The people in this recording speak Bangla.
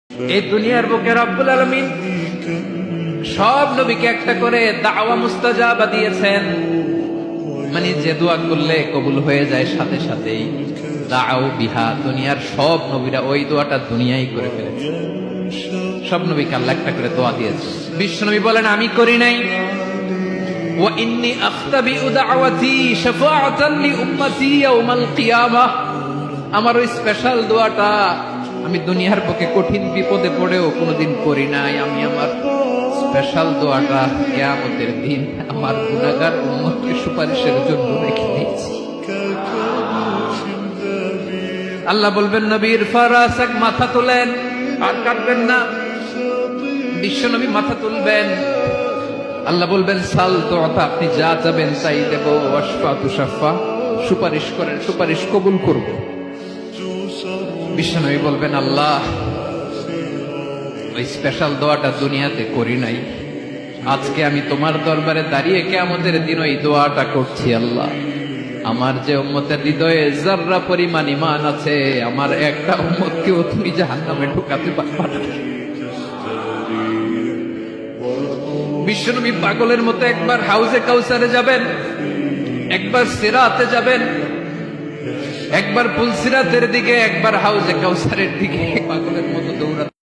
এই দুনিয়ার বুকে রব্বুল আলামিন সব নবীকে একটা করে দাওয়া মুস্তাজাবা দিয়েছেন, মানে যে দোয়া করলে কবুল হয়ে যায় সাথে সাথেই। দাও বিহা, দুনিয়ার সব নবীরা ওই দোয়াটা দুনিয়ায় করে ফেলেছে। সব নবীকে আল্লাহ একটা করে দোয়া দিয়েছে। বিশ্ব নবী বলেন আমি করি নাই। ওয়া ইন্নী আখতাবিউ দাওয়াতি শাফাআতান লি উম্মতি ইয়াউমাল কিয়ামাহ, আমার ওই স্পেশাল দোয়াটা আমি দুনিয়ার বুকে কঠিন বিপদে পড়েও কোনোদিন করি নাই। আমি আমার স্পেশাল দোয়াটা কিয়ামতের দিন আমার গুনাহগার উম্মতকে সুপারিশের জন্য রেখে দিয়েছি। আল্লাহ বলবেন নবীর ফারাসাক, মাথা তোলেন, আর কাটবেন না। বিশ্ব নবী মাথা তুলবেন, আল্লাহ বলবেন সাল তোতা, আপনি যা চাবেন তাই দেব। ওয়াশফা তুশাফা, সুপারিশ করেন, সুপারিশ কবুল করব। বিশ্বনবী বলবেন আল্লাহ ওই স্পেশাল দোয়াটা দুনিয়াতে করি নাই, আজকে আমি তোমার দরবারে দাঁড়িয়ে কিয়ামতের দিন ওই দোয়াটা করছি। আল্লাহ আমার যে উম্মতের হৃদয়ে যাররা পরিমাণ ঈমান আছে, আমার একটা উম্মতকেও তুমি জাহান্নামে ঢোকাতে পারবা না। বিশ্বনবী পাগলের মতো একবার হাউজে কাউসারে যাবেন, একবার সিরাতে যাবেন, একবার পুলসিরাতের দিকে, একবার হাউজে কাউসারের দিকে পাগলের মতো দৌড়াতে